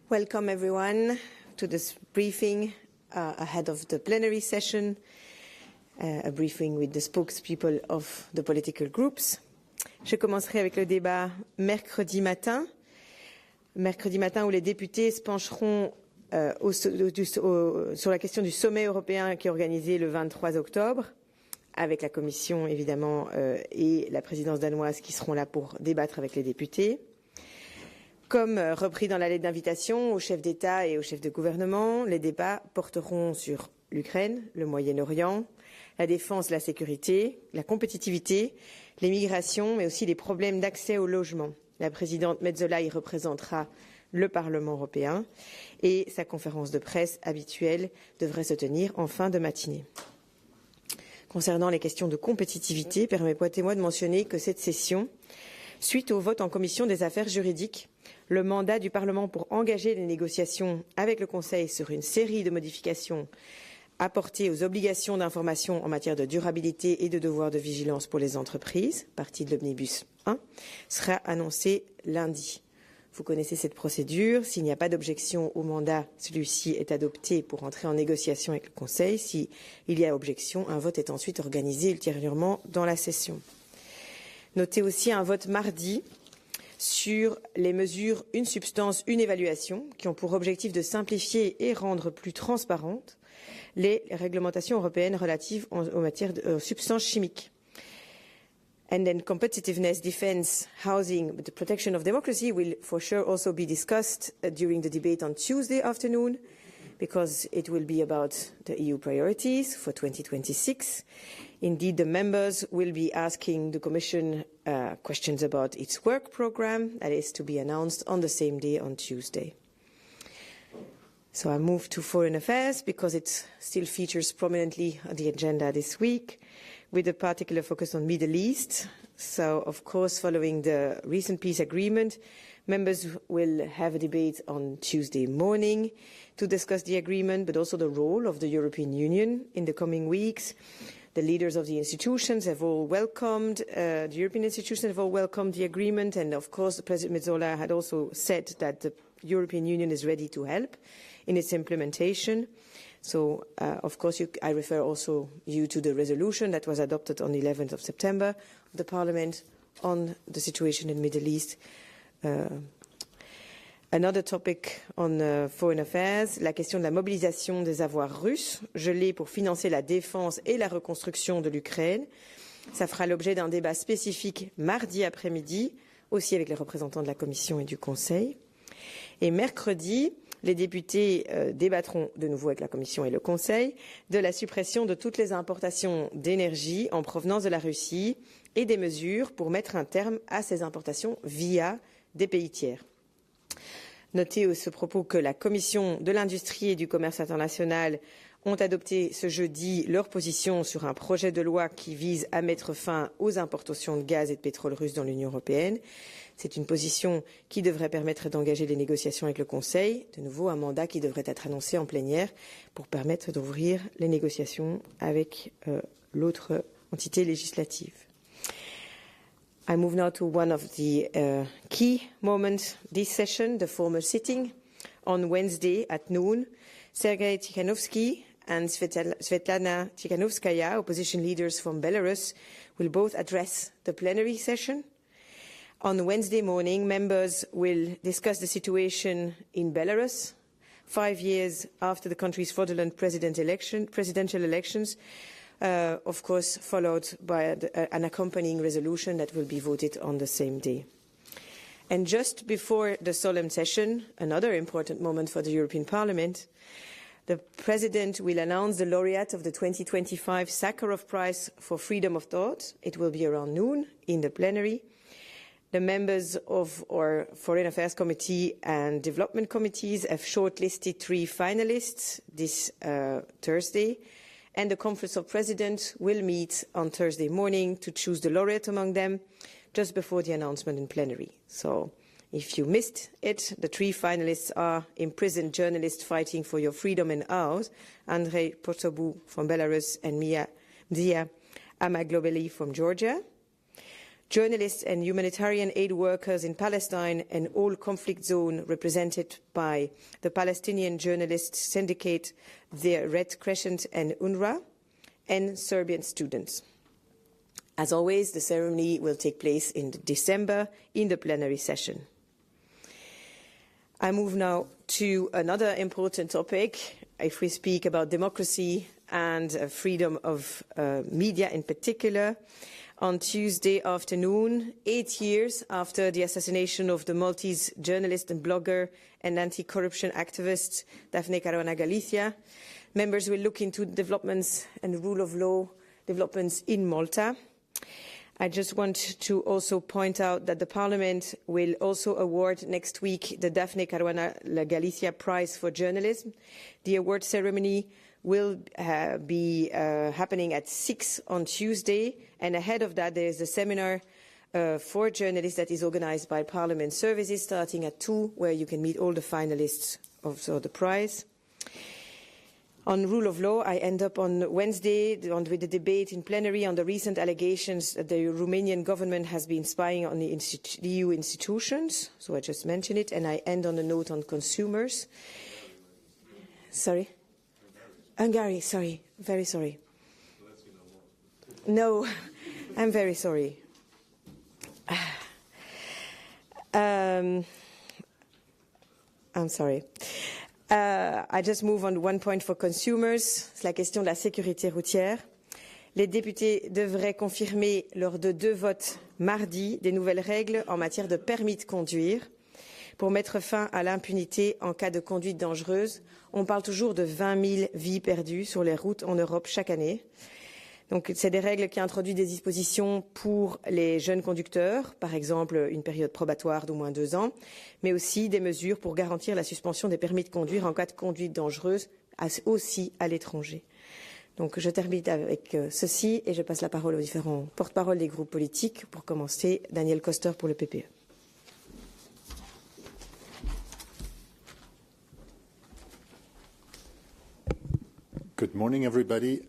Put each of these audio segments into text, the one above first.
Welcome everyone to this briefing ahead of the plenary session, a briefing with the spokespeople of the political groups. Je commencerai avec le débat mercredi matin où les députés se pencheront sur la question du sommet européen qui est organisé le 23 octobre, avec la Commission évidemment et la présidence danoise qui seront là pour débattre avec les députés. Comme repris dans la lettre d'invitation aux chefs d'État et aux chefs de gouvernement, les débats porteront sur l'Ukraine, le Moyen-Orient, la défense, la sécurité, la compétitivité, les migrations, mais aussi les problèmes d'accès au logement. La présidente Metsola y représentera le Parlement européen et sa conférence de presse habituelle devrait se tenir en fin de matinée. Concernant les questions de compétitivité, permettez-moi de mentionner que cette session, suite au vote en commission des affaires juridiques, le mandat du Parlement pour engager les négociations avec le Conseil sur une série de modifications apportées aux obligations d'information en matière de durabilité et de devoir de vigilance pour les entreprises, partie de l'Omnibus 1, sera annoncé lundi. Vous connaissez cette procédure. S'il n'y a pas d'objection au mandat, celui-ci est adopté pour entrer en négociation avec le Conseil. S'il y a objection, un vote est ensuite organisé ultérieurement dans la session. Notez aussi un vote mardi sur les mesures Une substance, une évaluation, qui ont pour objectif de simplifier et rendre plus transparentes les réglementations européennes relatives aux matières de substances chimiques. And then competitiveness, defence, housing, but the protection of democracy will for sure also be discussed during the debate on Tuesday afternoon, because it will be about the EU priorities for 2026. Indeed, the members will be asking the Commission questions about its work programme that is to be announced on the same day on Tuesday. So I move to foreign affairs because it still features prominently on the agenda this week, with a particular focus on Middle East. So, of course, following the recent peace agreement, members will have a debate on Tuesday morning to discuss the agreement, but also the role of the European Union in the coming weeks. The leaders of the institutions have all welcomed, the European institutions have all welcomed the agreement, and of course, President Metsola had also said that the European Union is ready to help in its implementation. So, of course, I refer also you to the resolution that was adopted on the 11th of September of the Parliament on the situation in the Middle East. Another topic on foreign affairs, la question de la mobilisation des avoirs russes gelés pour financer la défense et la reconstruction de l'Ukraine. Ça fera l'objet d'un débat spécifique mardi après-midi, aussi avec les représentants de la Commission et du Conseil. Et mercredi, les députés débattront de nouveau avec la Commission et le Conseil de la suppression de toutes les importations d'énergie en provenance de la Russie et des mesures pour mettre un terme à ces importations via des pays tiers. Notez à ce propos que la Commission de l'Industrie et du Commerce international ont adopté ce jeudi leur position sur un projet de loi qui vise à mettre fin aux importations de gaz et de pétrole russe dans l'Union européenne. C'est une position qui devrait permettre d'engager des négociations avec le Conseil. De nouveau, un mandat qui devrait être annoncé en plénière pour permettre d'ouvrir les négociations avec l'autre entité législative. I move now to one of the key moments this session, the formal sitting on Wednesday at noon. Sergei Tikhanovsky and Svetlana Tikhanovskaya, opposition leaders from Belarus, will both address the plenary session. On Wednesday morning, members will discuss the situation in Belarus, 5 years after the country's fraudulent presidential elections, of course, followed by an accompanying resolution that will be voted on the same day. And just before the solemn session, another important moment for the European Parliament, the President will announce the laureate of the 2025 Sakharov Prize for Freedom of Thought. It will be around noon in the plenary. The members of our Foreign Affairs Committee and Development Committees have shortlisted 3 finalists this Thursday, and the Conference of Presidents will meet on Thursday morning to choose the laureate among them just before the announcement in plenary. So if you missed it, the 3 finalists are imprisoned journalists fighting for your freedom and ours, Andrei Potobu from Belarus and Mia Amaglobeli from Georgia. journalists and humanitarian aid workers in Palestine and all conflict zones represented by the Palestinian Journalists Syndicate, the Red Crescent and UNRWA, and Serbian students. As always, the ceremony will take place in December in the plenary session. I move now to another important topic. If we speak about democracy and freedom of media in particular, on Tuesday afternoon, 8 years after the assassination of the Maltese journalist and blogger and anti-corruption activist Daphne Caruana Galizia, members will look into developments and rule of law developments in Malta. I just want to also point out that the Parliament will also award next week the Daphne Caruana Galizia Prize for Journalism. The award ceremony will be happening at 6 on Tuesday, and ahead of that there is a seminar for journalists that is organised by Parliament Services starting at 2, where you can meet all the finalists of the prize. On rule of law, I end up on Wednesday with the debate in plenary on the recent allegations that the Romanian government has been spying on the EU institutions. So I just mentioned it, and I end on a note on consumers. Sorry? Hungary, sorry. Very sorry. No, I'm very sorry. I'm sorry. I just move on one point for consumers. C'est la question de la sécurité routière. Les députés devraient confirmer lors de 2 votes mardi des nouvelles règles en matière de permis de conduire pour mettre fin à l'impunité en cas de conduite dangereuse. On parle toujours de 20 000 vies perdues sur les routes en Europe chaque année. Donc, c'est des règles qui introduisent des dispositions pour les jeunes conducteurs, par exemple une période probatoire d'au moins 2 ans, mais aussi des mesures pour garantir la suspension des permis de conduire en cas de conduite dangereuse, aussi à l'étranger. Donc, je termine avec ceci et je passe la parole aux différents porte-parole des groupes politiques. Pour commencer, Daniel Koster pour le PPE. Good morning, everybody.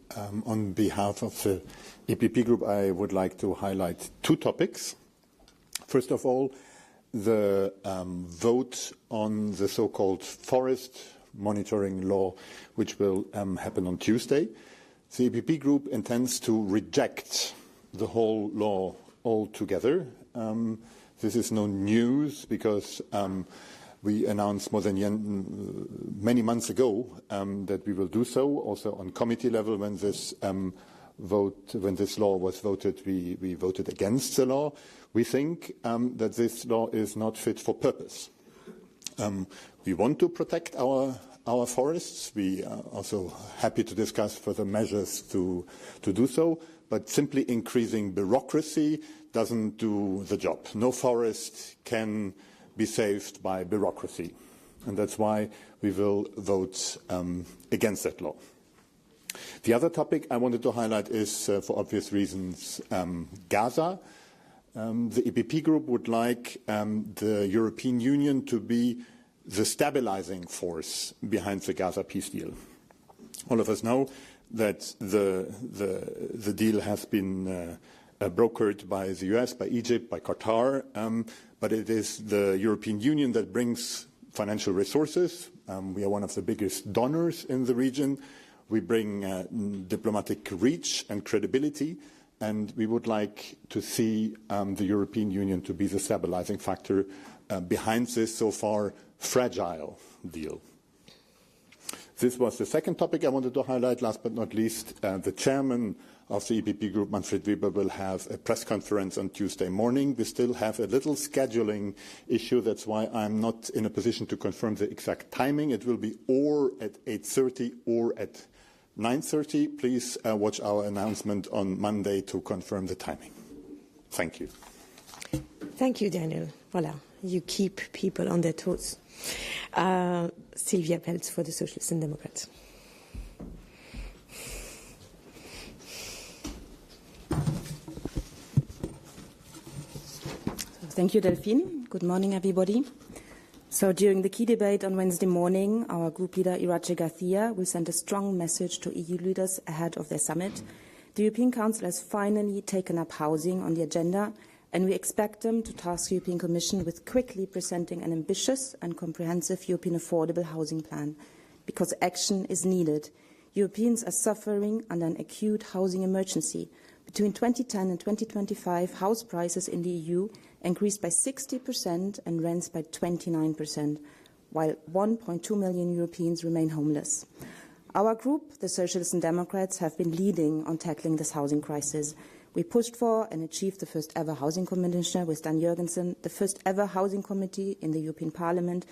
On behalf of the EPP Group, I would like to highlight 2 topics. First of all, the vote on the so-called forest monitoring law, which will happen on Tuesday. The EPP Group intends to reject the whole law altogether. This is no news because we announced more than many months ago that we will do so. Also on committee level, when this law was voted, we voted against the law. We think that this law is not fit for purpose. We want to protect our forests. We are also happy to discuss further measures to do so. But simply increasing bureaucracy doesn't do the job. No forest can be saved by bureaucracy. And that's why we will vote against that law. The other topic I wanted to highlight is, for obvious reasons, Gaza. The EPP Group would like the European Union to be the stabilizing force behind the Gaza peace deal. All of us know that the deal has been brokered by the US, by Egypt, by Qatar, but it is the European Union that brings financial resources. We are one of the biggest donors in the region. We bring diplomatic reach and credibility, and we would like to see the European Union to be the stabilizing factor behind this so far fragile deal. This was the second topic I wanted to highlight. Last but not least, the chairman of the EPP Group, Manfred Weber, will have a press conference on Tuesday morning. We still have a little scheduling issue. That's why I'm not in a position to confirm the exact timing. It will be or at 8:30 or at 9:30. Please watch our announcement on Monday to confirm the timing. Thank you. Thank you, Daniel. Voilà, you keep people on their toes. Sylvia Peltz for the Socialists and Democrats. Thank you, Delphine. Good morning, everybody. So during the key debate on Wednesday morning, our group leader, Irache Garcia, will send a strong message to EU leaders ahead of their summit. The European Council has finally taken up housing on the agenda, and we expect them to task the European Commission with quickly presenting an ambitious and comprehensive European affordable housing plan, because action is needed. Europeans are suffering under an acute housing emergency. Between 2010 and 2025, house prices in the EU increased by 60% and rents by 29%, while 1.2 million Europeans remain homeless. Our group, the Socialists and Democrats, have been leading on tackling this housing crisis. We pushed for and achieved the first ever housing commissioner with Dan Jurgensen, the first ever housing committee in the European Parliament,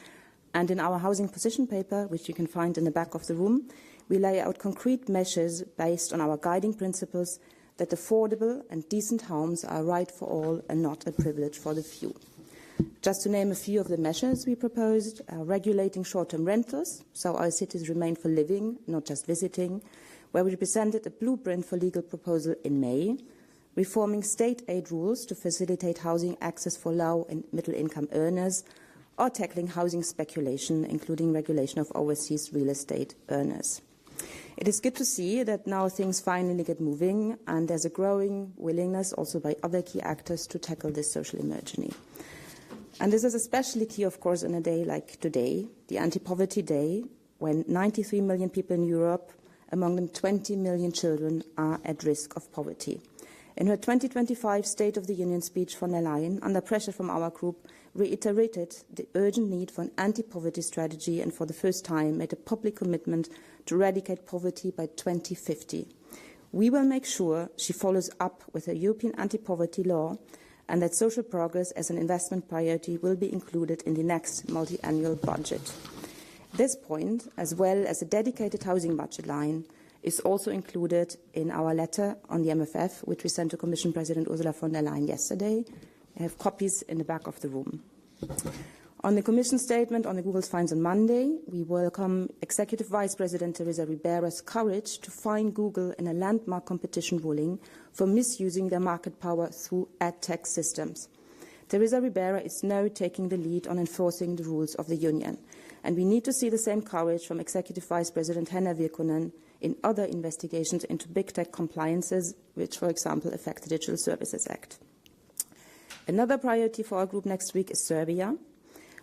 and in our housing position paper, which you can find in the back of the room, we lay out concrete measures based on our guiding principles that affordable and decent homes are a right for all and not a privilege for the few. Just to name a few of the measures we proposed, regulating short-term rentals, so our cities remain for living, not just visiting, where we presented a blueprint for legal proposal in May, reforming state aid rules to facilitate housing access for low and middle-income earners, or tackling housing speculation, including regulation of overseas real estate earners. It is good to see that now things finally get moving, and there's a growing willingness also by other key actors to tackle this social emergency. And this is especially key, of course, in a day like today, the Anti-Poverty Day, when 93 million people in Europe, among them 20 million children, are at risk of poverty. In her 2025 State of the Union speech, von der Leyen, under pressure from our group, reiterated the urgent need for an anti-poverty strategy and for the first time made a public commitment to eradicate poverty by 2050. We will make sure she follows up with a European anti-poverty law and that social progress as an investment priority will be included in the next multi-annual budget. This point, as well as a dedicated housing budget line, is also included in our letter on the MFF, which we sent to Commission President Ursula von der Leyen yesterday. I have copies in the back of the room. On the Commission statement on the Google's fines on Monday, we welcome Executive Vice President Teresa Ribera's courage to fine Google in a landmark competition ruling for misusing their market power through ad tech systems. Teresa Ribera is now taking the lead on enforcing the rules of the Union, and we need to see the same courage from Executive Vice President Henna Virkkunen in other investigations into big tech compliances, which, for example, affect the Digital Services Act. Another priority for our group next week is Serbia.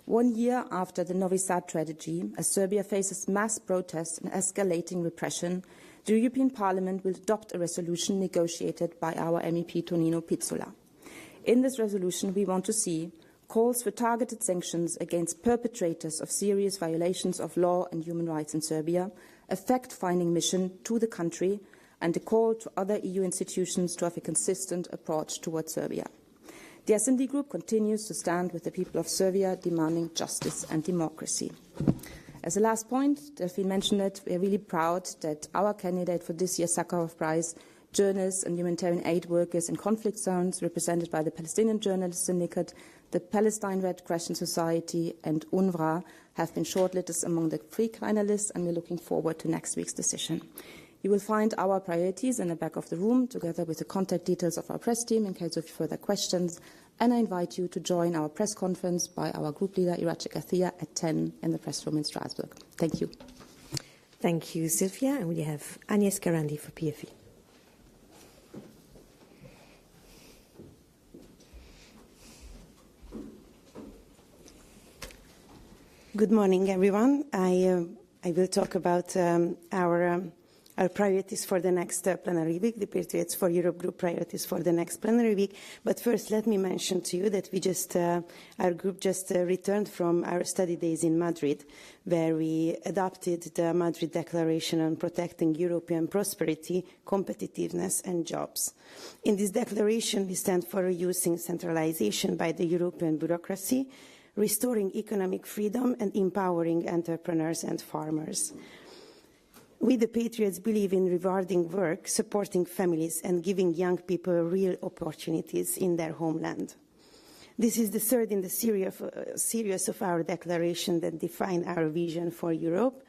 1 year after the Novi Sad tragedy, as Serbia faces mass protests and escalating repression, the European Parliament will adopt a resolution negotiated by our MEP Tonino Pizzula. In this resolution, we want to see calls for targeted sanctions against perpetrators of serious violations of law and human rights in Serbia, a fact-finding mission to the country, and a call to other EU institutions to have a consistent approach towards Serbia. The S&D Group continues to stand with the people of Serbia, demanding justice and democracy. As a last point, Delphine mentioned it, we are really proud that our candidate for this year's Sakharov Prize, journalists and humanitarian aid workers in conflict zones, represented by the Palestinian Journalists Syndicate, the Palestine Red Crescent Society and UNRWA, have been shortlisted among the 3 finalists, and we're looking forward to next week's decision. You will find our priorities in the back of the room, together with the contact details of our press team in case of further questions. And I invite you to join our press conference by our group leader, Irache Garcia, at 10 in the press room in Strasbourg. Thank you. Thank you, Sylvia. And we have Agnes Garandi for PFE. Good morning, everyone. I will talk about our priorities for the next plenary week, the Patriots for Europe Group priorities for the next plenary week. But first, let me mention to you that our group just returned from our study days in Madrid, where we adopted the Madrid Declaration on protecting European prosperity, competitiveness and jobs. In this declaration, we stand for reducing centralization by the European bureaucracy, restoring economic freedom and empowering entrepreneurs and farmers. We, the Patriots, believe in rewarding work, supporting families and giving young people real opportunities in their homeland. This is the third in the series of our declaration that define our vision for Europe.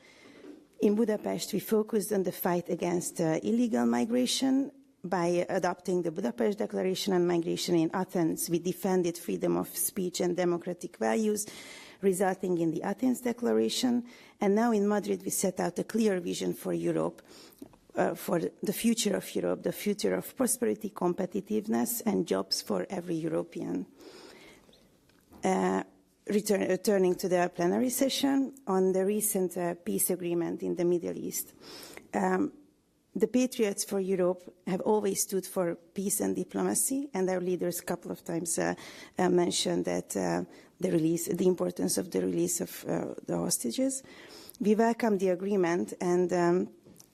In Budapest, we focused on the fight against illegal migration. By adopting the Budapest Declaration on Migration. In Athens, we defended freedom of speech and democratic values, resulting in the Athens Declaration. And now in Madrid, we set out a clear vision for Europe, for the future of Europe, the future of prosperity, competitiveness, and jobs for every European. Returning to the plenary session on the recent peace agreement in the Middle East. The Patriots for Europe have always stood for peace and diplomacy, and our leaders a couple of times mentioned that the importance of the release of the hostages. We welcome the agreement, and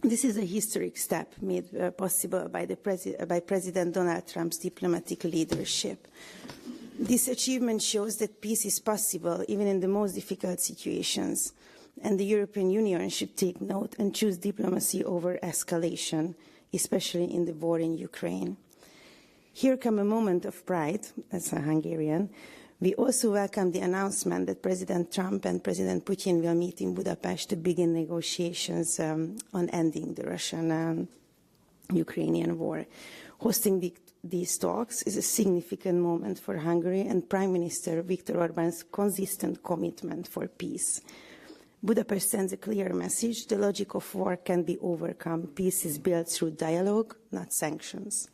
this is a historic step made possible by President Donald Trump's diplomatic leadership. This achievement shows that peace is possible even in the most difficult situations, and the European Union should take note and choose diplomacy over escalation, especially in the war in Ukraine. Here comes a moment of pride, as a Hungarian. We also welcome the announcement that President Trump and President Putin will meet in Budapest to begin negotiations on ending the Russian-Ukrainian war. Hosting these talks is a significant moment for Hungary and Prime Minister Viktor Orbán's consistent commitment for peace. Budapest sends a clear message: the logic of war can be overcome. Peace is built through dialogue, not sanctions.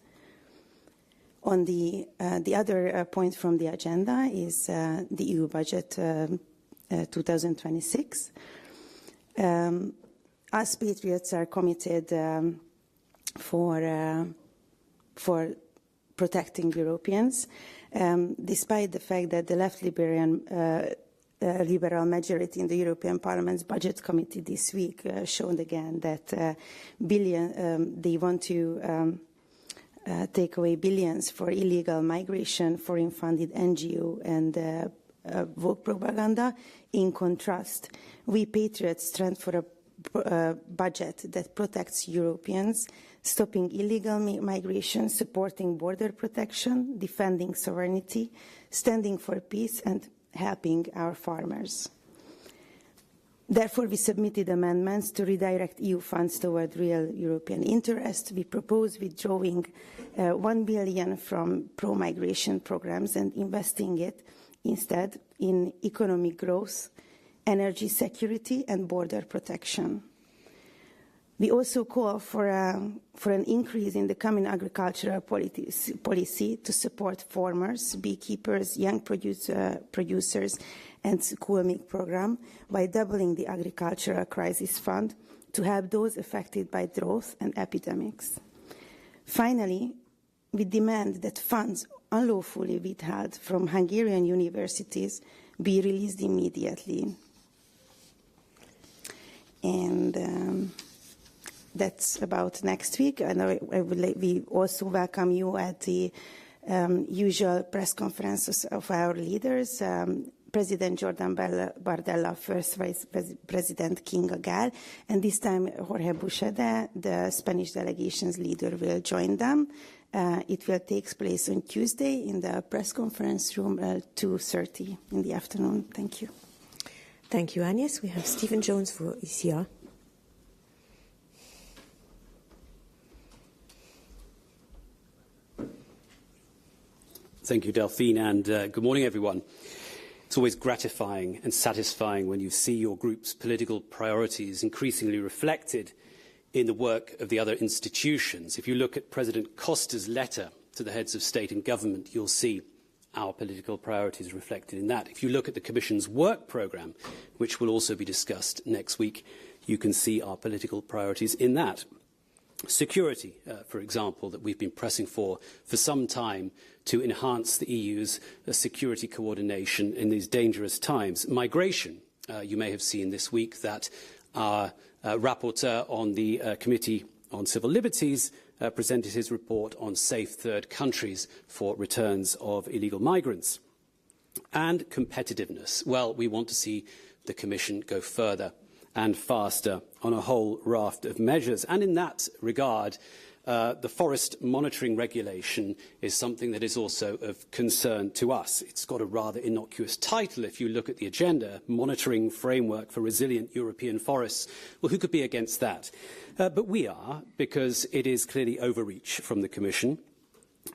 On the other point from the agenda is the EU budget 2026. Us Patriots are committed for protecting Europeans, despite the fact that the left liberal majority in the European Parliament's Budget Committee this week showed again that they want to take away billions for illegal migration, foreign-funded NGO, and woke propaganda. In contrast, we Patriots stand for a budget that protects Europeans, stopping illegal migration, supporting border protection, defending sovereignty, standing for peace, and helping our farmers. Therefore, we submitted amendments to redirect EU funds toward real European interest. We propose withdrawing 1 billion from pro-migration programs and investing it instead in economic growth, energy security, and border protection. We also call for an increase in the common agricultural policy to support farmers, beekeepers, young producers, and school milk program by doubling the agricultural crisis fund to help those affected by drought and epidemics. Finally, we demand that funds unlawfully withheld from Hungarian universities be released immediately. And that's about next week. And we also welcome you at the usual press conferences of our leaders. President Jordan Bardella, First Vice President King Agal, and this time Jorge Buxade, the Spanish delegation's leader, will join them. It will take place on Tuesday in the press conference room at 2:30 in the afternoon. Thank you. Thank you, Agnes. We have Stephen Jones for ECR. Thank you, Delphine, and good morning, everyone. It's always gratifying and satisfying when you see your group's political priorities increasingly reflected in the work of the other institutions. If you look at President Costa's letter to the heads of state and government, you'll see our political priorities reflected in that. If you look at the Commission's work programme, which will also be discussed next week, you can see our political priorities in that. Security, for example, that we've been pressing for some time to enhance the EU's security coordination in these dangerous times. Migration, you may have seen this week that our rapporteur on the Committee on Civil Liberties presented his report on safe third countries for returns of illegal migrants. And competitiveness. Well, we want to see the Commission go further and faster on a whole raft of measures. And in that regard, the forest monitoring regulation is something that is also of concern to us. It's got a rather innocuous title if you look at the agenda, Monitoring Framework for Resilient European Forests. Well, who could be against that? But we are, because it is clearly overreach from the Commission.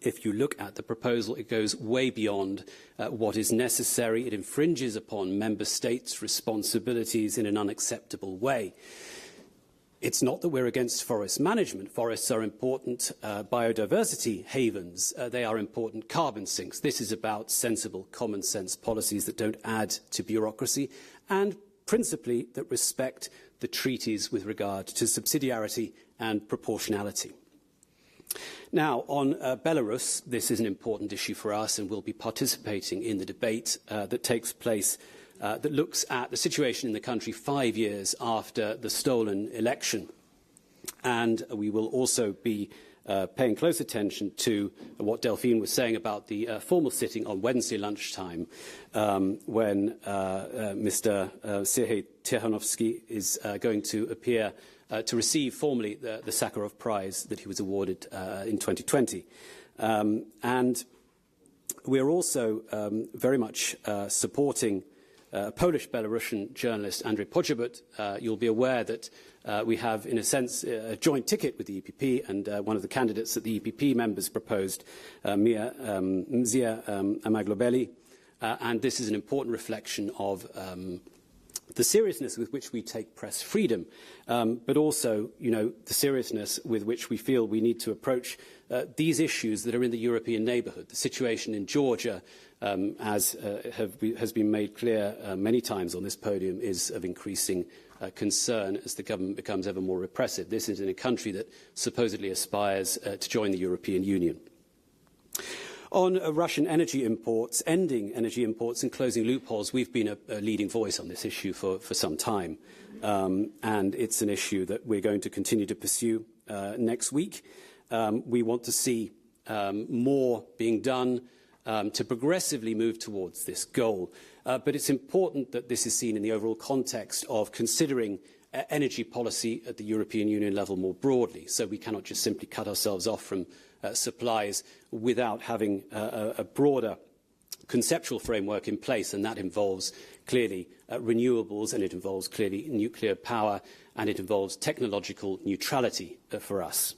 If you look at the proposal, it goes way beyond what is necessary. It infringes upon member states' responsibilities in an unacceptable way. It's not that we're against forest management. Forests are important biodiversity havens. They are important carbon sinks. This is about sensible, common sense policies that don't add to bureaucracy and principally that respect the treaties with regard to subsidiarity and proportionality. Now, on Belarus, this is an important issue for us, and we'll be participating in the debate that takes place that looks at the situation in the country 5 years after the stolen election. And we will also be paying close attention to what Delphine was saying about the formal sitting on Wednesday lunchtime when Mr. Sergei Tikhanovsky is going to appear to receive formally the Sakharov Prize that he was awarded in 2020. And we're also very much supporting Polish-Belarusian journalist Andrzej Poczobut. You'll be aware that we have, in a sense, a joint ticket with the EPP, and one of the candidates that the EPP members proposed, Mia Amaglobeli, and this is an important reflection of the seriousness with which we take press freedom, but also, the seriousness with which we feel we need to approach these issues that are in the European neighbourhood. The situation in Georgia, as has been made clear many times on this podium, is of increasing concern as the government becomes ever more repressive. This is in a country that supposedly aspires to join the European Union. On Russian energy imports, ending energy imports and closing loopholes, we've been a leading voice on this issue for some time. And it's an issue that we're going to continue to pursue next week. We want to see more being done to progressively move towards this goal. But it's important that this is seen in the overall context of considering energy policy at the European Union level more broadly. So we cannot just simply cut ourselves off from supplies without having a broader conceptual framework in place, and that involves clearly renewables, and it involves clearly nuclear power, and it involves technological neutrality for us.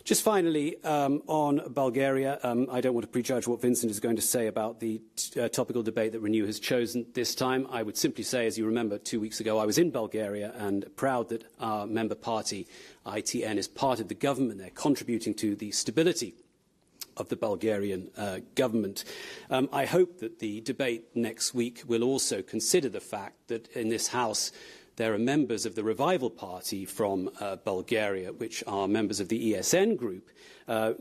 Just finally, on Bulgaria, I don't want to prejudge what Vincent is going to say about the topical debate that Renew has chosen this time. I would simply say, as you remember, 2 weeks ago I was in Bulgaria and proud that our member party, ITN, is part of the government. They're contributing to the stability of the Bulgarian government. I hope that the debate next week will also consider the fact that in this House there are members of the Revival Party from Bulgaria, which are members of the ESN group,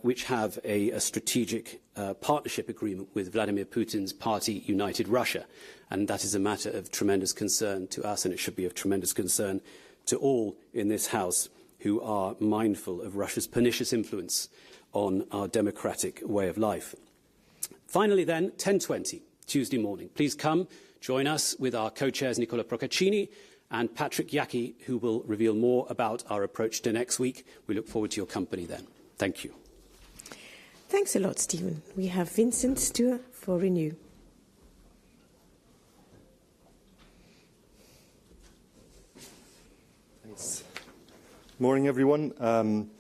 which have a strategic partnership agreement with Vladimir Putin's party, United Russia. And that is a matter of tremendous concern to us, and it should be of tremendous concern to all in this House who are mindful of Russia's pernicious influence on our democratic way of life. Finally then, 10:20, Tuesday morning. Please come, join us with our co-chairs Nicola Procaccini and Patrick Yaki, who will reveal more about our approach to next week. We look forward to your company then. Thank you. Thanks a lot, Stephen. We have Vincent Stuhr for Renew. Thanks. Morning, everyone.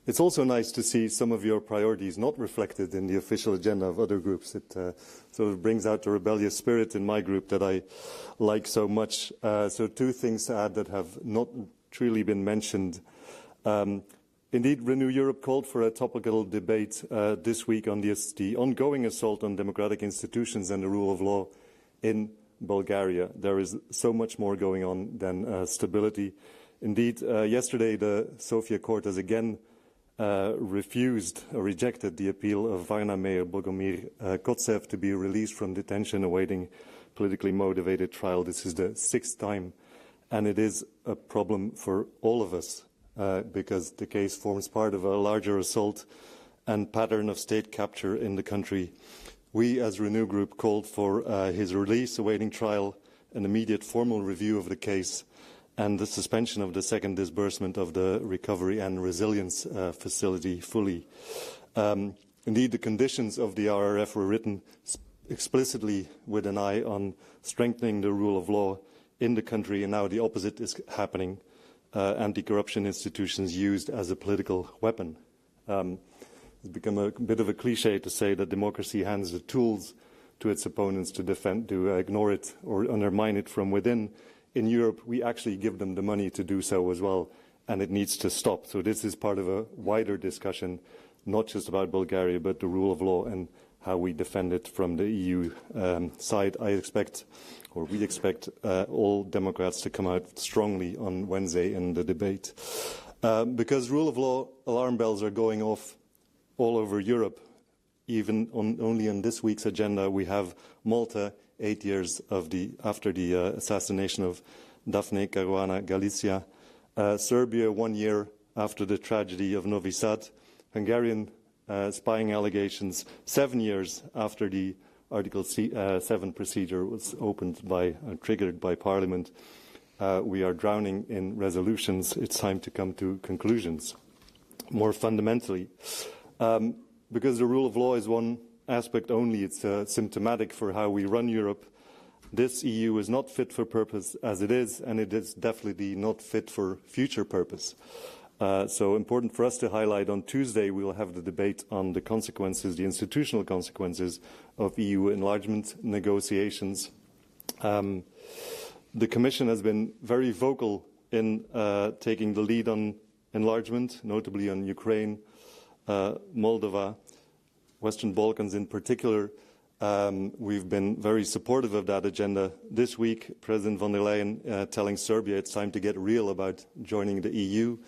It's also nice to see some of your priorities not reflected in the official agenda of other groups. It sort of brings out the rebellious spirit in my group that I like so much. So two things to add that have not truly been mentioned. Indeed, Renew Europe called for a topical debate this week on the ongoing assault on democratic institutions and the rule of law in Bulgaria. There is so much more going on than stability. Indeed, yesterday the Sofia court has again rejected the appeal of Varna Mayor Bogomir Kotsev to be released from detention awaiting politically motivated trial. This is the 6th time, and it is a problem for all of us because the case forms part of a larger assault and pattern of state capture in the country. We, as Renew Group, called for his release awaiting trial, an immediate formal review of the case, and the suspension of the second disbursement of the Recovery and Resilience Facility fully. Indeed, the conditions of the RRF were written explicitly with an eye on strengthening the rule of law in the country, and now the opposite is happening. Anti-corruption institutions used as a political weapon. It's become a bit of a cliche to say that democracy hands the tools to its opponents to ignore it or undermine it from within. in Europe, we actually give them the money to do so as well, and it needs to stop. So this is part of a wider discussion, not just about Bulgaria, but the rule of law and how we defend it from the EU side. We expect all Democrats to come out strongly on Wednesday in the debate. Because rule of law alarm bells are going off all over Europe. Even only on this week's agenda, we have Malta, 8 years after the assassination of Daphne Caruana Galizia. Serbia, 1 year after the tragedy of Novi Sad. Hungarian spying allegations, 7 years after the Article 7 procedure was triggered by Parliament. We are drowning in resolutions. It's time to come to conclusions. More fundamentally, because the rule of law is one aspect only, it's symptomatic for how we run Europe. This EU is not fit for purpose as it is, and it is definitely not fit for future purpose. So important for us to highlight. On Tuesday, we will have the debate on the consequences, the institutional consequences of EU enlargement negotiations. The Commission has been very vocal in taking the lead on enlargement, notably on Ukraine, Moldova, Western Balkans in particular. We've been very supportive of that agenda. This week, President von der Leyen telling Serbia it's time to get real about joining the EU.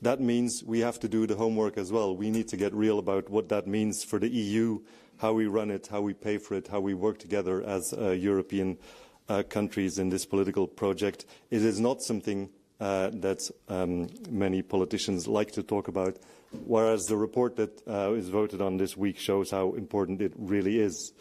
That means we have to do the homework as well. We need to get real about what that means for the EU, how we run it, how we pay for it, how we work together as European countries in this political project. It is not something that many politicians like to talk about, whereas the report that is voted on this week shows how important it really is.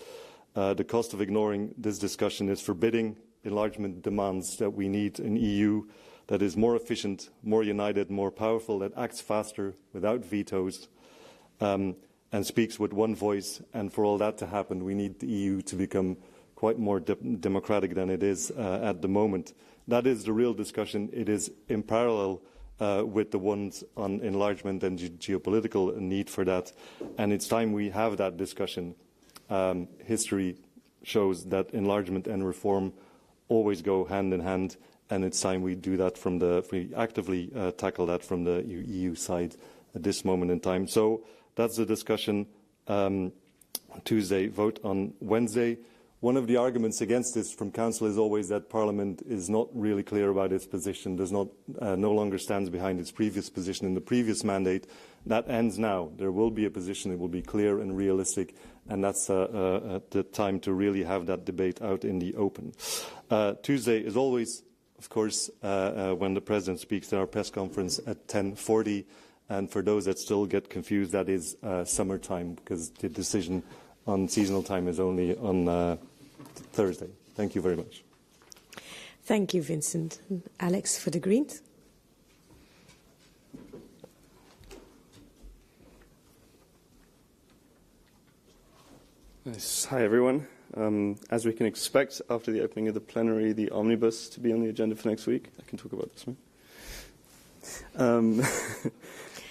The cost of ignoring this discussion is forbidding enlargement demands that we need an EU that is more efficient, more united, more powerful, that acts faster without vetoes, and speaks with one voice. And for all that to happen, we need the EU to become quite more democratic than it is at the moment. That is the real discussion. It is in parallel with the ones on enlargement and geopolitical need for that. And it's time we have that discussion. History shows that enlargement and reform always go hand in hand, and it's time we do that we actively tackle that from the EU side at this moment in time. So that's the discussion Tuesday, vote on Wednesday. One of the arguments against this from Council is always that Parliament is not really clear about its position, no longer stands behind its previous position in the previous mandate. That ends now. There will be a position, it will be clear and realistic, and that's the time to really have that debate out in the open. Tuesday is always, of course, when the President speaks at our press conference at 10:40, and for those that still get confused, that is summertime, because the decision on seasonal time is only on Thursday. Thank you very much. Thank you, Vincent. Alex, for the Greens. Yes. Hi, everyone. As we can expect, after the opening of the plenary, the omnibus to be on the agenda for next week. I can talk about this one.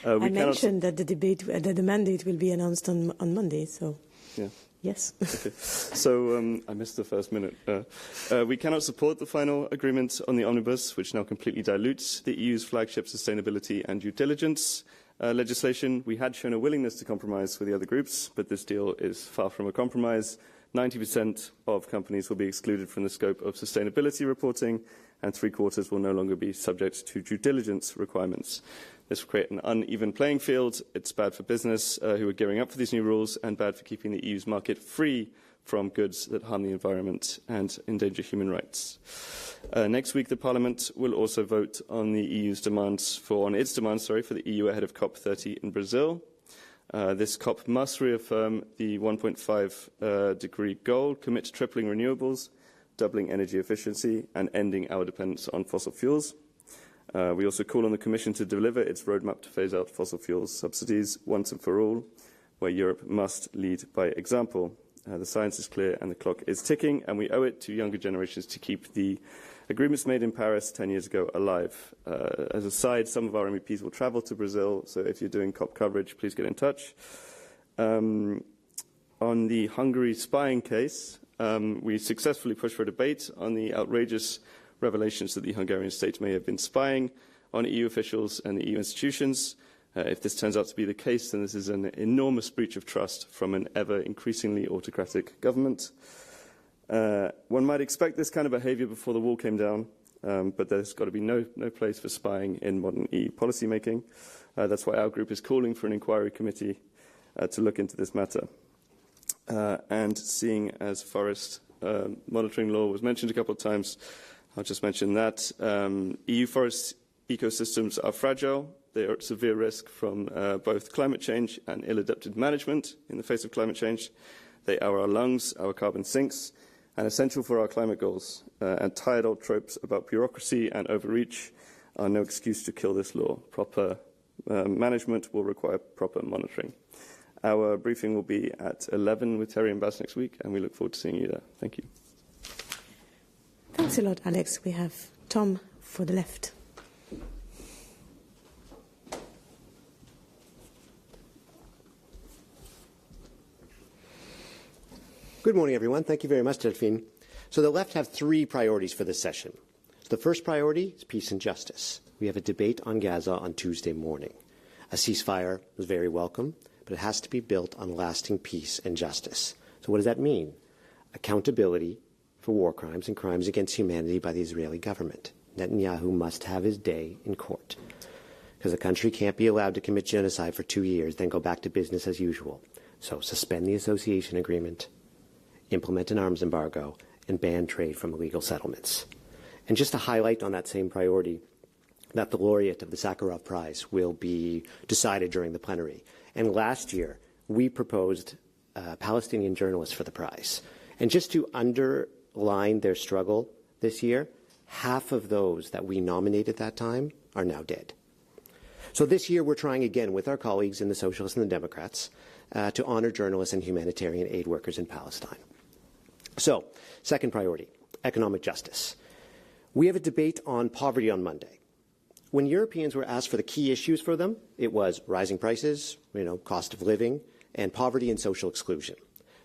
I mentioned that the mandate will be announced on Monday, so... Yeah. Yes. Okay. So I missed the first minute. We cannot support the final agreement on the omnibus, which now completely dilutes the EU's flagship sustainability and due diligence legislation. We had shown a willingness to compromise with the other groups, but this deal is far from a compromise. 90% of companies will be excluded from the scope of sustainability reporting, and 3/4 will no longer be subject to due diligence requirements. This will create an uneven playing field. It's bad for business who are gearing up for these new rules, and bad for keeping the EU's market free from goods that harm the environment and endanger human rights. Next week, the Parliament will also vote on the EU's demands for the EU ahead of COP30 in Brazil. This COP must reaffirm the 1.5 degree goal, commit to tripling renewables, doubling energy efficiency, and ending our dependence on fossil fuels. We also call on the Commission to deliver its roadmap to phase out fossil fuels subsidies once and for all, where Europe must lead by example. The science is clear and the clock is ticking, and we owe it to younger generations to keep the agreements made in Paris 10 years ago alive. As a side, some of our MEPs will travel to Brazil, so if you're doing COP coverage, please get in touch. On the Hungary spying case, we successfully pushed for a debate on the outrageous revelations that the Hungarian state may have been spying on EU officials and the EU institutions. If this turns out to be the case, then this is an enormous breach of trust from an ever-increasingly autocratic government. One might expect this kind of behaviour before the wall came down, but there's got to be no place for spying in modern EU policymaking. That's why our group is calling for an inquiry committee to look into this matter. And seeing as forest monitoring law was mentioned a couple of times, I'll just mention that EU forest ecosystems are fragile. They are at severe risk from both climate change and ill-adapted management in the face of climate change. They are our lungs, our carbon sinks, and essential for our climate goals. And tired old tropes about bureaucracy and overreach are no excuse to kill this law. Proper management will require proper monitoring. Our briefing will be at 11 with Terry and Bas next week, and we look forward to seeing you there. Thank you. Thanks a lot, Alex. We have Tom for the left. Good morning, everyone. Thank you very much, Delphine. So the left have three priorities for this session. The first priority is peace and justice. We have a debate on Gaza on Tuesday morning. A ceasefire was very welcome, but it has to be built on lasting peace and justice. So what does that mean? Accountability for war crimes and crimes against humanity by the Israeli government. Netanyahu must have his day in court, because a country can't be allowed to commit genocide for 2 years, then go back to business as usual. So suspend the association agreement, implement an arms embargo, and ban trade from illegal settlements. And just to highlight on that same priority, that the laureate of the Sakharov Prize will be decided during the plenary. And last year, we proposed Palestinian journalists for the prize. And just to underline their struggle this year, half of those that we nominated at that time are now dead. So this year, we're trying again with our colleagues in the Socialists and the Democrats to honor journalists and humanitarian aid workers in Palestine. So, second priority, economic justice. We have a debate on poverty on Monday. When Europeans were asked for the key issues for them, it was rising prices, cost of living, and poverty and social exclusion.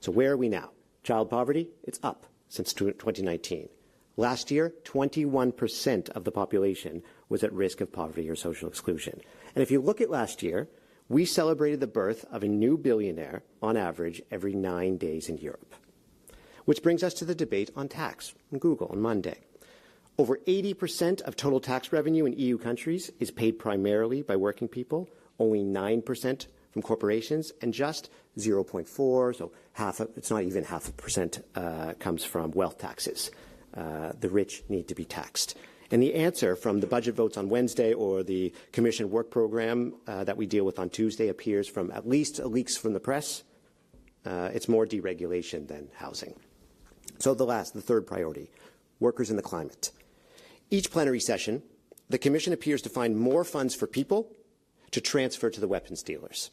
So where are we now? Child poverty, it's up since 2019. Last year, 21% of the population was at risk of poverty or social exclusion. And if you look at last year, we celebrated the birth of a new billionaire on average every 9 days in Europe. Which brings us to the debate on tax on Google on Monday. Over 80% of total tax revenue in EU countries is paid primarily by working people, only 9% from corporations, and just 0.4, so it's not even 0.5%, comes from wealth taxes. The rich need to be taxed. And the answer from the budget votes on Wednesday or the Commission work program that we deal with on Tuesday appears from at least leaks from the press. It's more deregulation than housing. So the third priority, workers and the climate. Each plenary session, the Commission appears to find more funds for people to transfer to the weapons dealers.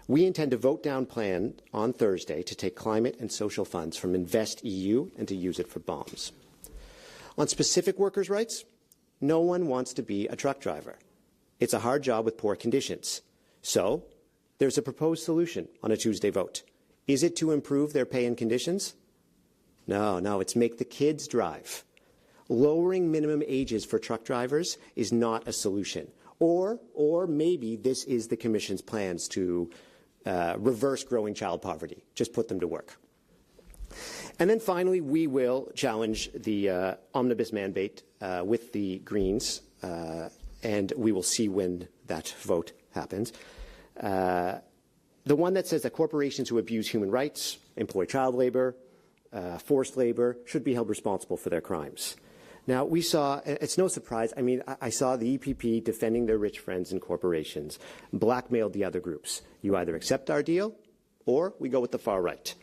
We intend to vote down plan on Thursday to take climate and social funds from InvestEU and to use it for bombs. On specific workers' rights, no one wants to be a truck driver. It's a hard job with poor conditions. So there's a proposed solution on a Tuesday vote. Is it to improve their pay and conditions? No, it's make the kids drive. Lowering minimum ages for truck drivers is not a solution. Or maybe this is the Commission's plans to reverse growing child poverty. Just put them to work. And then finally, we will challenge the omnibus mandate with the Greens, and we will see when that vote happens. The one that says that corporations who abuse human rights, employ child labor, forced labor, should be held responsible for their crimes. Now, we saw, it's no surprise, I saw the EPP defending their rich friends and corporations, blackmailed the other groups. You either accept our deal, or we go with the far right.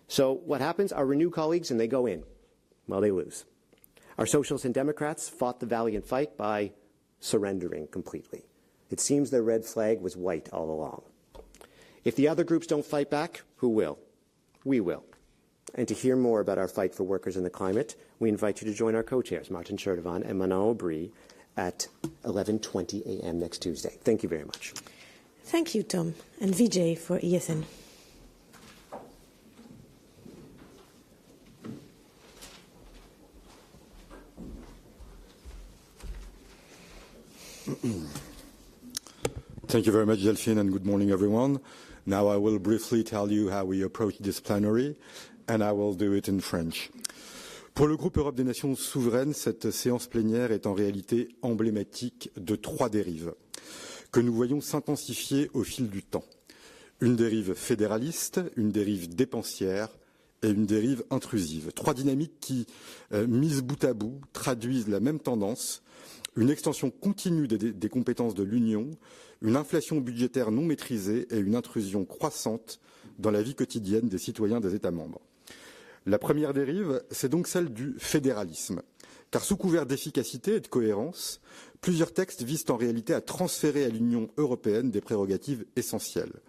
So what happens? Our Renew colleagues, and they go in. Well, they lose. Our Socialists and Democrats fought the valiant fight by surrendering completely. It seems their red flag was white all along. If the other groups don't fight back, who will? We will. And to hear more about our fight for workers and the climate, we invite you to join our co-chairs, Martin Sherdevan and Manon Aubry, at 11:20 a.m. next Tuesday. Thank you very much. Thank you, Tom. And Vijay for ESN. Thank you very much, Delphine, and good morning, everyone. Now I will briefly tell you how we approach this plenary, and I will do it in French. Pour le groupe Europe des Nations souveraines, cette séance plénière est en réalité emblématique de 3 dérives que nous voyons s'intensifier au fil du temps. Une dérive fédéraliste, une dérive dépensière et une dérive intrusive. 3 dynamiques qui, mises bout à bout, traduisent la même tendance, une extension continue des compétences de l'Union, une inflation budgétaire non maîtrisée et une intrusion croissante dans la vie quotidienne des citoyens des États membres. La première dérive, c'est donc celle du fédéralisme, car sous couvert d'efficacité et de cohérence, plusieurs textes visent en réalité à transférer à l'Union européenne des prérogatives essentielles.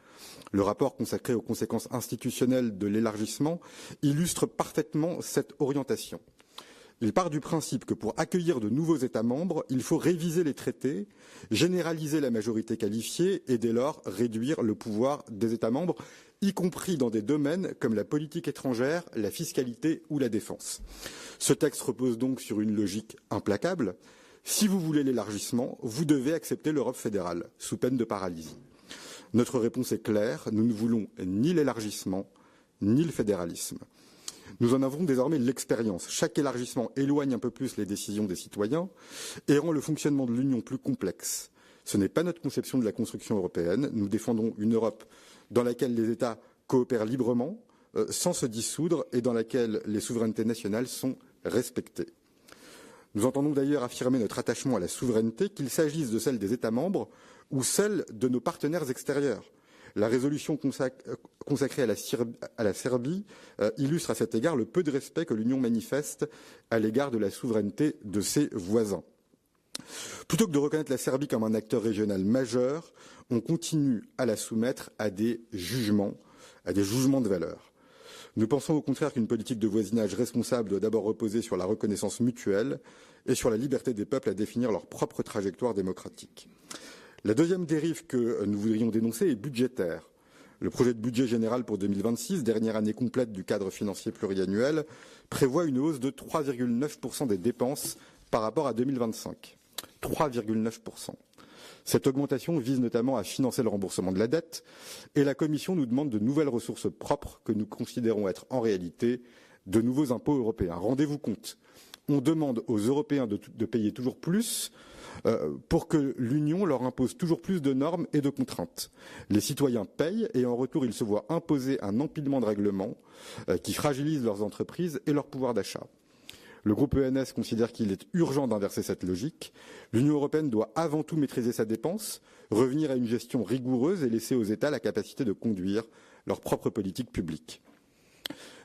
Le rapport consacré aux conséquences institutionnelles de l'élargissement illustre parfaitement cette orientation. Il part du principe que pour accueillir de nouveaux États membres, il faut réviser les traités, généraliser la majorité qualifiée et dès lors réduire le pouvoir des États membres, y compris dans des domaines comme la politique étrangère, la fiscalité ou la défense. Ce texte repose donc sur une logique implacable. Si vous voulez l'élargissement, vous devez accepter l'Europe fédérale, sous peine de paralysie. Notre réponse est claire, nous ne voulons ni l'élargissement, ni le fédéralisme. Nous en avons désormais l'expérience. Chaque élargissement éloigne un peu plus les décisions des citoyens et rend le fonctionnement de l'Union plus complexe. Ce n'est pas notre conception de la construction européenne. Nous défendons une Europe dans laquelle les États coopèrent librement, sans se dissoudre, et dans laquelle les souverainetés nationales sont respectées. Nous entendons d'ailleurs affirmer notre attachement à la souveraineté, qu'il s'agisse de celle des États membres ou celle de nos partenaires extérieurs. La résolution consacrée à la Serbie illustre à cet égard le peu de respect que l'Union manifeste à l'égard de la souveraineté de ses voisins. Plutôt que de reconnaître la Serbie comme un acteur régional majeur, on continue à la soumettre à des jugements de valeur. Nous pensons au contraire qu'une politique de voisinage responsable doit d'abord reposer sur la reconnaissance mutuelle et sur la liberté des peuples à définir leur propre trajectoire démocratique. La deuxième dérive que nous voudrions dénoncer est budgétaire. Le projet de budget général pour 2026, dernière année complète du cadre financier pluriannuel, prévoit une hausse de 3,9% des dépenses par rapport à 2025. 3,9%. Cette augmentation vise notamment à financer le remboursement de la dette et la Commission nous demande de nouvelles ressources propres que nous considérons être en réalité de nouveaux impôts européens. Rendez-vous compte, on demande aux Européens de payer toujours plus pour que l'Union leur impose toujours plus de normes et de contraintes. Les citoyens payent et en retour ils se voient imposer un empilement de règlements qui fragilisent leurs entreprises et leur pouvoir d'achat. Le groupe ENS considère qu'il est urgent d'inverser cette logique. L'Union européenne doit avant tout maîtriser sa dépense, revenir à une gestion rigoureuse et laisser aux États la capacité de conduire leur propre politique publique.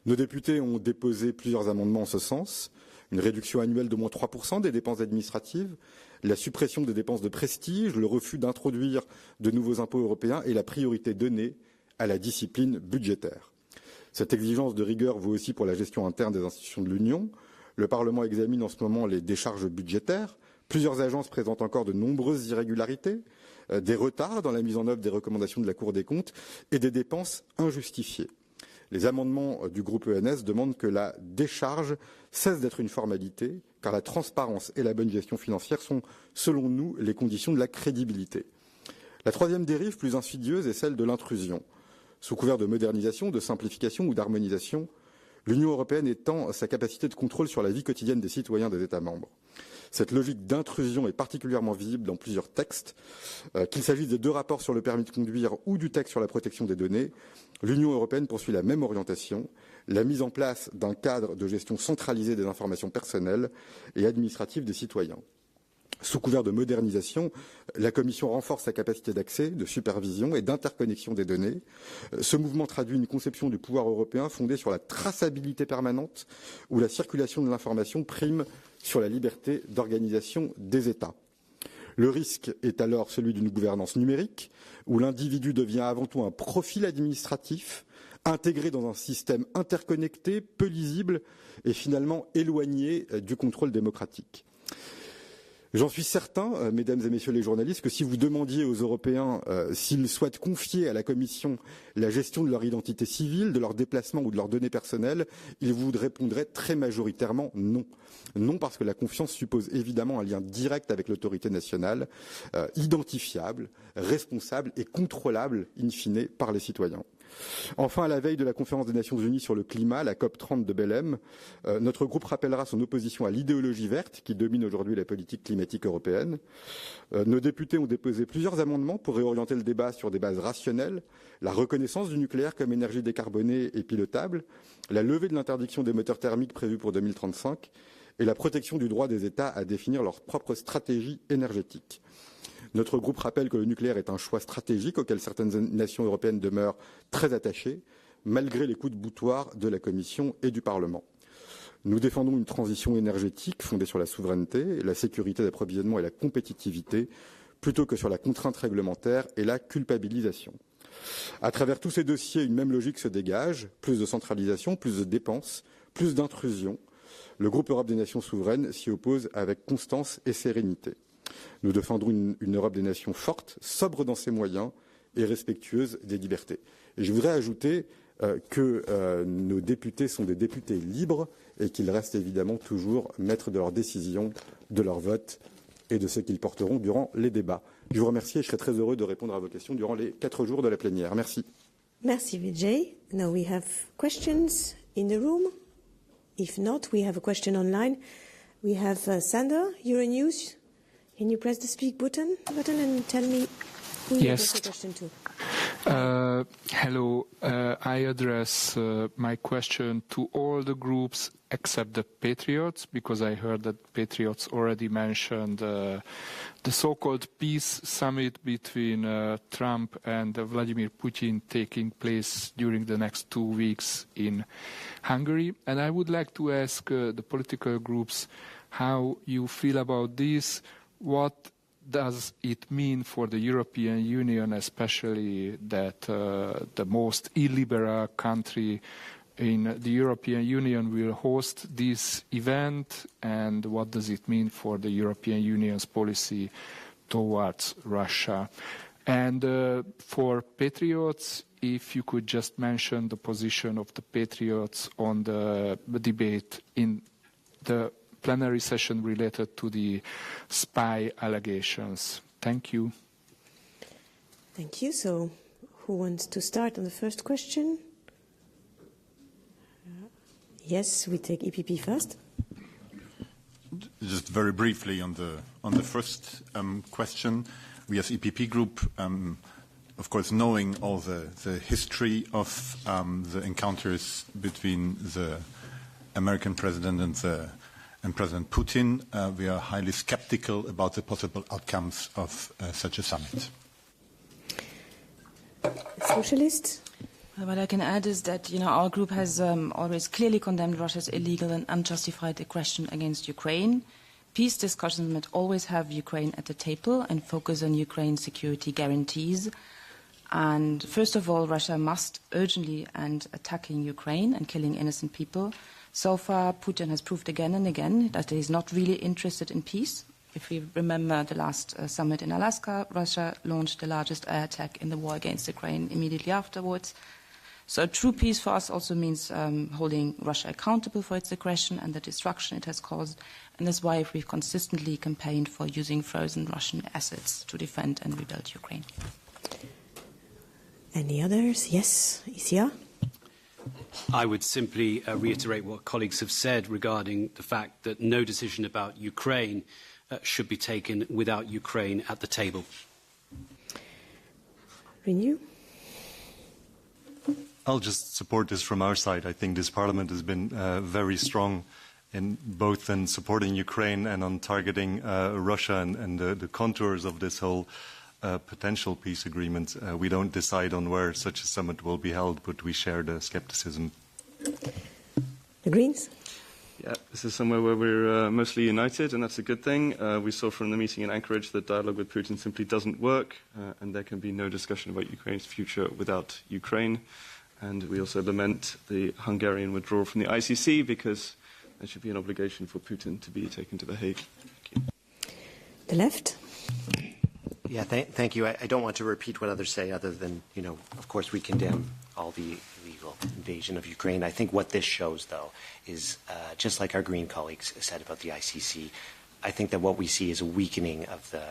Nos députés ont déposé plusieurs amendements en ce sens. Une réduction annuelle d'au moins 3% des dépenses administratives, la suppression des dépenses de prestige, le refus d'introduire de nouveaux impôts européens et la priorité donnée à la discipline budgétaire. Cette exigence de rigueur vaut aussi pour la gestion interne des institutions de l'Union. Le Parlement examine en ce moment les décharges budgétaires. Plusieurs agences présentent encore de nombreuses irrégularités, des retards dans la mise en œuvre des recommandations de la Cour des comptes et des dépenses injustifiées. Les amendements du groupe ENS demandent que la décharge cesse d'être une formalité, car la transparence et la bonne gestion financière sont, selon nous, les conditions de la crédibilité. La troisième dérive, plus insidieuse, est celle de l'intrusion. Sous couvert de modernisation, de simplification ou d'harmonisation, l'Union européenne étend sa capacité de contrôle sur la vie quotidienne des citoyens des États membres. Cette logique d'intrusion est particulièrement visible dans plusieurs textes, qu'il s'agisse des 2 rapports sur le permis de conduire ou du texte sur la protection des données. L'Union européenne poursuit la même orientation, la mise en place d'un cadre de gestion centralisée des informations personnelles et administratives des citoyens. Sous couvert de modernisation, la Commission renforce sa capacité d'accès, de supervision et d'interconnexion des données. Ce mouvement traduit une conception du pouvoir européen fondée sur la traçabilité permanente, où la circulation de l'information prime sur la liberté d'organisation des États. Le risque est alors celui d'une gouvernance numérique, où l'individu devient avant tout un profil administratif, intégré dans un système interconnecté, peu lisible et finalement éloigné du contrôle démocratique. J'en suis certain, mesdames et messieurs les journalistes, que si vous demandiez aux Européens s'ils souhaitent confier à la Commission la gestion de leur identité civile, de leurs déplacements ou de leurs données personnelles, ils vous répondraient très majoritairement non. Non, parce que la confiance suppose évidemment un lien direct avec l'autorité nationale, identifiable, responsable et contrôlable, in fine, par les citoyens. Enfin, à la veille de la conférence des Nations Unies sur le climat, la COP30 de Belém, notre groupe rappellera son opposition à l'idéologie verte qui domine aujourd'hui la politique climatique européenne. Nos députés ont déposé plusieurs amendements pour réorienter le débat sur des bases rationnelles, la reconnaissance du nucléaire comme énergie décarbonée et pilotable, la levée de l'interdiction des moteurs thermiques prévue pour 2035 et la protection du droit des États à définir leur propre stratégie énergétique. Notre groupe rappelle que le nucléaire est un choix stratégique auquel certaines nations européennes demeurent très attachées, malgré les coups de boutoir de la Commission et du Parlement. Nous défendons une transition énergétique fondée sur la souveraineté, la sécurité d'approvisionnement et la compétitivité, plutôt que sur la contrainte réglementaire et la culpabilisation. À travers tous ces dossiers, une même logique se dégage, plus de centralisation, plus de dépenses, plus d'intrusion. Le groupe Europe des nations souveraines s'y oppose avec constance et sérénité. Nous défendrons une Europe des nations forte, sobre dans ses moyens et respectueuse des libertés. Et je voudrais ajouter que nos députés sont des députés libres et qu'ils restent évidemment toujours maîtres de leurs décisions, de leurs votes et de ce qu'ils porteront durant les débats. Je vous remercie et je serai très heureux de répondre à vos questions durant les 4 jours de la plénière. Merci. Merci, Vijay. Now we have questions in the room. If not, we have a question online. We have Sander, Euronews. Can you press the speak button and tell me who you address the question to? Hello. I address my question to all the groups except the Patriots, because I heard that Patriots already mentioned the so-called peace summit between Trump and Vladimir Putin taking place during the next 2 weeks in Hungary. And I would like to ask the political groups how you feel about this. What does it mean for the European Union, especially that the most illiberal country in the European Union will host this event, and what does it mean for the European Union's policy towards Russia? And for Patriots, if you could just mention the position of the Patriots on the debate in the plenary session related to the spy allegations. Thank you. Thank you. So, who wants to start on the first question? Yes, we take EPP first. Just very briefly on the first question, we as EPP Group, of course, knowing all the history of the encounters between the American president and President Putin, we are highly skeptical about the possible outcomes of such a summit. Socialists? What I can add is that, our group has always clearly condemned Russia's illegal and unjustified aggression against Ukraine. Peace discussions must always have Ukraine at the table and focus on Ukraine's security guarantees. And first of all, Russia must urgently end attacking Ukraine and killing innocent people. So far, Putin has proved again and again that he is not really interested in peace. If we remember the last summit in Alaska, Russia launched the largest air attack in the war against Ukraine immediately afterwards. So true peace for us also means holding Russia accountable for its aggression and the destruction it has caused. And that's why we've consistently campaigned for using frozen Russian assets to defend and rebuild Ukraine. Any others? Yes, Isia? I would simply reiterate what colleagues have said regarding the fact that no decision about Ukraine should be taken without Ukraine at the table. Renew? I'll just support this from our side. I think this Parliament has been very strong in both in supporting Ukraine and on targeting Russia and the contours of this whole potential peace agreement. We don't decide on where such a summit will be held, but we share the skepticism. The Greens? Yeah, this is somewhere where we're mostly united, and that's a good thing. We saw from the meeting in Anchorage that dialogue with Putin simply doesn't work, and there can be no discussion about Ukraine's future without Ukraine. And we also lament the Hungarian withdrawal from the ICC, because there should be an obligation for Putin to be taken to The Hague. Thank you. The left. Yeah, thank you. I don't want to repeat what others say other than, of course we condemn all the illegal invasion of Ukraine. I think what this shows, though, is just like our Green colleagues said about the ICC, I think that what we see is a weakening of the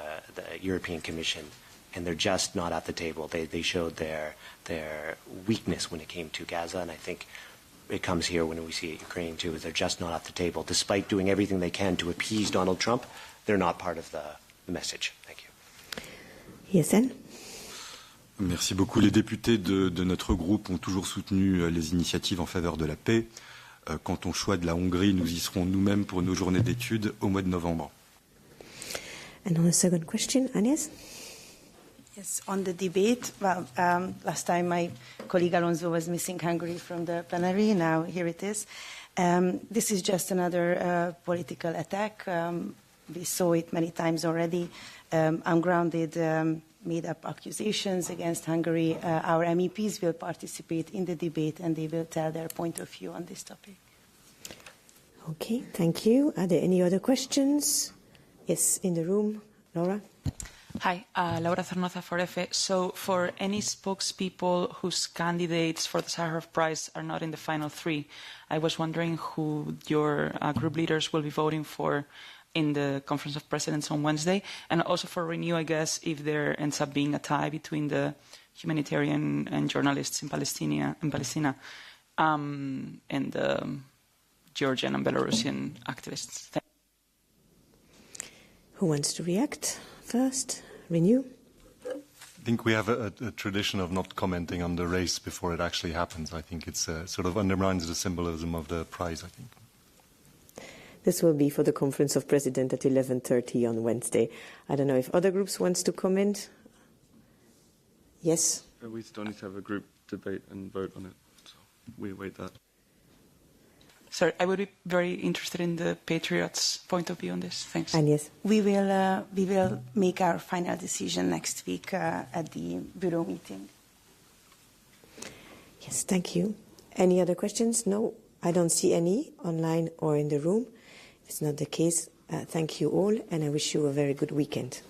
European Commission, and they're just not at the table. They showed their weakness when it came to Gaza, and I think it comes here when we see it Ukraine too, is they're just not at the table. Despite doing everything they can to appease Donald Trump, they're not part of the message. Thank you. Yesen. Merci beaucoup. Les députés de notre groupe ont toujours soutenu les initiatives en faveur de la paix. Quant au choix de la Hongrie, nous y serons nous-mêmes pour nos journées d'études au mois de novembre. And on the second question, Agnès? Yes, on the debate, well, last time my colleague Alonso was missing Hungary from the plenary, now here it is. This is just another political attack. We saw it many times already. Ungrounded, made-up accusations against Hungary. Our MEPs will participate in the debate and they will tell their point of view on this topic. Okay, thank you. Are there any other questions? Yes, in the room. Laura? Hi, Laura Zornoza for EFE. So for any spokespeople whose candidates for the Sakharov Prize are not in the final three, I was wondering who your group leaders will be voting for in the Conference of Presidents on Wednesday, and also for Renew, I guess, if there ends up being a tie between the humanitarian and journalists in Palestine, and the Georgian and Belarusian activists. Who wants to react first? Renew? I think we have a tradition of not commenting on the race before it actually happens. I think it's sort of undermines the symbolism of the prize, I think. This will be for the Conference of Presidents at 11:30 on Wednesday. I don't know if other groups want to comment. Yes? We still need to have a group debate and vote on it, so we await that. Sorry, I would be very interested in the Patriots' point of view on this. Thanks. And yes. We will make our final decision next week at the Bureau meeting. Yes, thank you. Any other questions? No, I don't see any online or in the room. If it's not the case, thank you all, and I wish you a very good weekend.